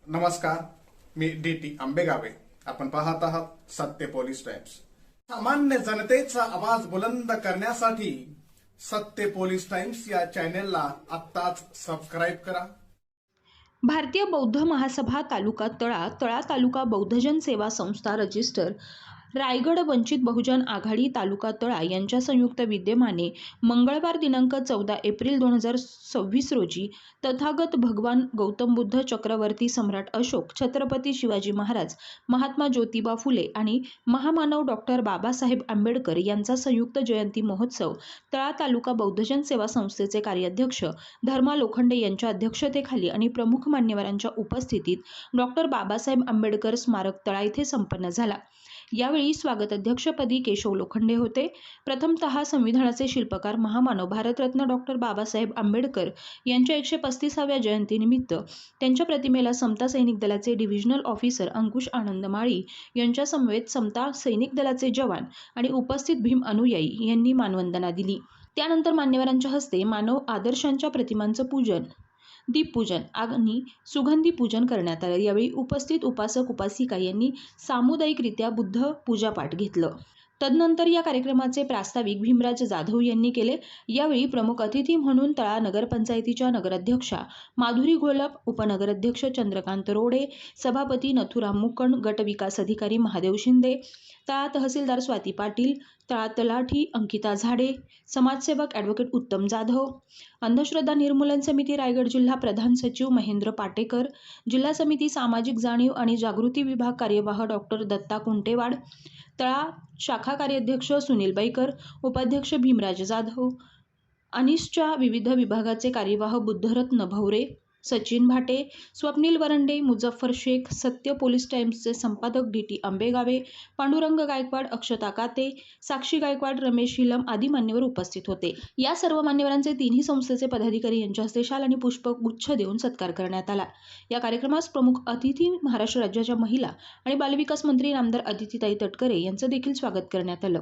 नमस्कार, मी डी.टी. आंबेगावे. आपण पाहत आहात सत्य पोलीस टाइम्स. सामान्य जनतेचा आवाज बुलंद करण्यासाठी सत्य पोलीस टाइम्स या चॅनेलला आत्ताच सबस्क्राईब करा. भारतीय बौद्ध महासभा तालुका तळा तालुका बौद्धजन सेवा संस्था रजिस्टर रायगड वंचित बहुजन आघाडी तालुका तळा यांच्या संयुक्त विद्यमाने मंगळवार दिनांक 14 एप्रिल 2026 रोजी तथागत भगवान गौतम बुद्ध चक्रवर्ती सम्राट अशोक छत्रपती शिवाजी महाराज महात्मा ज्योतिबा फुले आणि महामानव डॉक्टर बाबासाहेब आंबेडकर यांचा संयुक्त जयंती महोत्सव तळा तालुका बौद्धजन सेवा संस्थेचे कार्याध्यक्ष धर्मा लोखंडे यांच्या अध्यक्षतेखाली आणि प्रमुख मान्यवरांच्या उपस्थितीत डॉक्टर बाबासाहेब आंबेडकर स्मारक तळा येथे संपन्न झाला. यावेळी स्वागताध्यक्षपदी केशव लोखंडे होते. प्रथमतः संविधानाचे शिल्पकार महामानव भारतरत्न डॉक्टर बाबासाहेब आंबेडकर यांच्या 135व्या जयंतीनिमित्त त्यांच्या प्रतिमेला समता सैनिक दलाचे डिव्हिजनल ऑफिसर अंकुश आनंद माळी यांच्या समवेत समता सैनिक दलाचे जवान आणि उपस्थित भीम अनुयायी यांनी मानवंदना दिली. त्यानंतर मान्यवरांच्या हस्ते मानव आदर्शांच्या प्रतिमांचं पूजन, दीपपूजन आणि सुगंधी पूजन करण्यात आलं. यावेळी उपस्थित उपासक उपासिका यांनी सामुदायिकरित्या बुद्ध पूजापाठ घेतलं. तदनंतर या कार्यक्रमाचे प्रास्ताविक भीमराज जाधव यांनी केले. यावेळी प्रमुख अतिथी म्हणून तळा नगरपंचायतीच्या नगराध्यक्षा माधुरी घोलप, उपनगराध्यक्ष चंद्रकांत रोडे, सभापती नथुराम मुकण, गट विकास अधिकारी महादेव शिंदे, तळा तहसीलदार स्वाती पाटील, तळा तलाठी अंकिता झाडे, समाजसेवक ॲडव्होकेट उत्तम जाधव, अंधश्रद्धा निर्मूलन समिती रायगड जिल्हा प्रधान सचिव महेंद्र पाटेकर, जिल्हा समिती सामाजिक जाणीव आणि जागृती विभाग कार्यवाह डॉक्टर दत्ता कुंटेवाड, तळा शाखा कार्याध्यक्ष सुनील बैकर, उपाध्यक्ष भीमराज जाधव, अनिसच्या विविध विभागाचे कार्यवाह बुद्धरत्न भवरे, सचिन भाटे, स्वप्नील वरंडे, मुझफ्फर शेख, सत्य पोलीस टाइम्सचे संपादक डी.टी. आंबेगावे, पांडुरंग गायकवाड, अक्षता काते, साक्षी गायकवाड, रमेश हिलम आदी मान्यवर उपस्थित होते. या सर्व मान्यवरांचे तिन्ही संस्थेचे पदाधिकारी यांच्या हस्ते शाल आणि पुष्पगुच्छ देऊन सत्कार करण्यात आला. या कार्यक्रमास प्रमुख अतिथी महाराष्ट्र राज्याच्या महिला आणि बालविकास मंत्री नामदार अदितीताई तटकरे यांचं देखील स्वागत करण्यात आलं.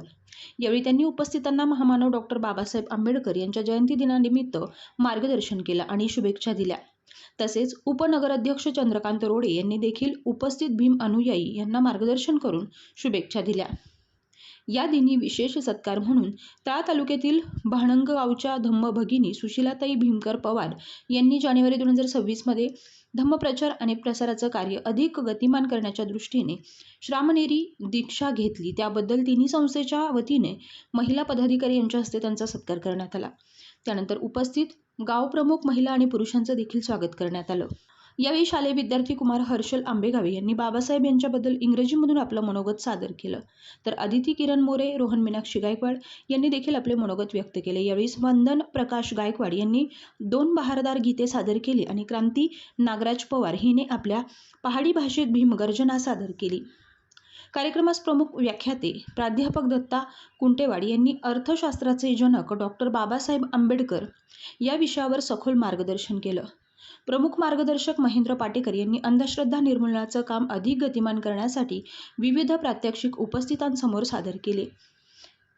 यावेळी त्यांनी उपस्थितांना महामानव डॉक्टर बाबासाहेब आंबेडकर यांच्या जयंती दिनानिमित्त मार्गदर्शन केलं आणि शुभेच्छा दिल्या. तसेच उपनगराध्यक्ष चंद्रकांत रोडे यांनी देखील उपस्थित भीम अनुयायी यांना मार्गदर्शन करून शुभेच्छा दिल्या. या दिनी विशेष सत्कार म्हणून तळा तालुक्यातील भाणंग गावच्या धम्म भगिनी सुशीलाताई भीमकर पवार यांनी जानेवारी 2026 मध्ये धम्मप्रचार आणि प्रसाराचं कार्य अधिक गतिमान करण्याच्या दृष्टीने श्रामणेरी दीक्षा घेतली. त्याबद्दल तिन्ही संस्थेच्या वतीने महिला पदाधिकारी यांच्या हस्ते त्यांचा सत्कार करण्यात आला. त्यानंतर उपस्थित गाव प्रमुख महिला आणि पुरुषांचं देखील स्वागत करण्यात आलं. यावेळी शालेय विद्यार्थी कुमार हर्षल आंबेगावे यांनी बाबासाहेब यांच्याबद्दल इंग्रजीमधून आपलं मनोगत सादर केलं. तर अदिती किरण मोरे, रोहन मीनाक्षी गायकवाड यांनी देखील आपले मनोगत व्यक्त केले. यावेळी वंदन प्रकाश गायकवाड यांनी 2 बहारदार गीते सादर केली आणि क्रांती नागराज पवार हिने आपल्या पहाडी भाषेत भीमगर्जना सादर केली. कार्यक्रमास प्रमुख व्याख्याते प्राध्यापक दत्ता कुंटेवाड यांनी अर्थशास्त्राचे जनक डॉक्टर बाबासाहेब आंबेडकर या विषयावर सखोल मार्गदर्शन केलं. प्रमुख मार्गदर्शक महेंद्र पाटेकर यांनी अंधश्रद्धा निर्मूलनाचं काम अधिक गतिमान करण्यासाठी विविध प्रात्यक्षिक उपस्थितांसमोर सादर केले.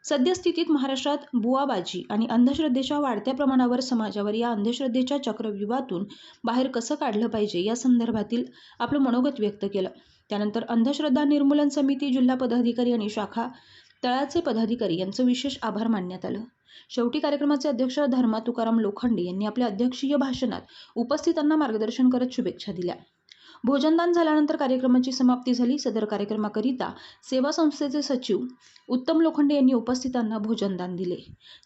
सद्यस्थितीत महाराष्ट्रात बुवाबाजी आणि अंधश्रद्धेच्या वाढत्या प्रमाणावर समाजावर या अंधश्रद्धेच्या चक्रव्यूहातून बाहेर कसं काढलं पाहिजे या संदर्भातील आपलं मनोगत व्यक्त केलं. त्यानंतर अंधश्रद्धा निर्मूलन समिती जिल्हा पदाधिकारी आणि शाखा तळाचे पदाधिकारी यांचं विशेष आभार मानण्यात आलं. शेवटी कार्यक्रमाचे अध्यक्ष धर्मा तुकाराम लोखंडे यांनी आपल्या अध्यक्षीय भाषणात उपस्थितांना मार्गदर्शन करत शुभेच्छा दिल्या. भोजनदान झाल्यानंतर कार्यक्रमाची समाप्ती झाली. सदर कार्यक्रमाकरिता सेवा संस्थेचे सचिव उत्तम लोखंडे यांनी उपस्थितांना भोजनदान दिले.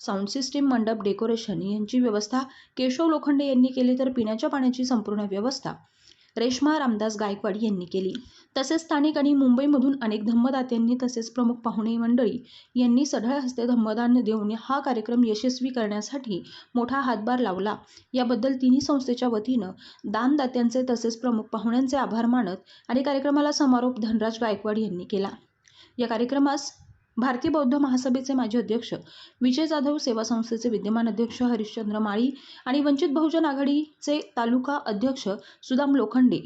साऊंड सिस्टीम, मंडप, डेकोरेशन यांची व्यवस्था केशव लोखंडे यांनी केली, तर पिण्याच्या पाण्याची संपूर्ण व्यवस्था रेश्मा रामदास गायकवाड यांनी केली. तसेच स्थानिक आणि मुंबईमधून अनेक धम्मदात्यांनी तसेच प्रमुख पाहुणे मंडळी यांनी सढळ हस्ते धम्मदान देऊन हा कार्यक्रम यशस्वी करण्यासाठी मोठा हातभार लावला. याबद्दल तिन्ही संस्थेच्या वतीनं दानदात्यांचे तसेच प्रमुख पाहुण्यांचे आभार मानत आणि कार्यक्रमाला समारोप धनराज गायकवाड यांनी केला. या कार्यक्रमास भारतीय बौद्ध महासभेचे माजी अध्यक्ष विजय जाधव, सेवा संस्थेचे विद्यमान अध्यक्ष हरिश्चंद्र माळी आणि वंचित बहुजन आघाडीचे तालुका अध्यक्ष सुदाम लोखंडे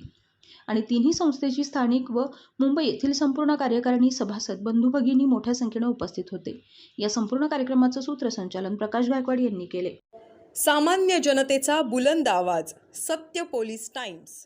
आणि तिन्ही संस्थेची स्थानिक व मुंबई येथील संपूर्ण कार्यकारिणी सभासद बंधू भगिनी मोठ्या संख्येने उपस्थित होते. या संपूर्ण कार्यक्रमाचं सूत्रसंचालन प्रकाश गायकवाड यांनी केले. सामान्य जनतेचा बुलंद आवाज, सत्य पोलीस टाइम्स.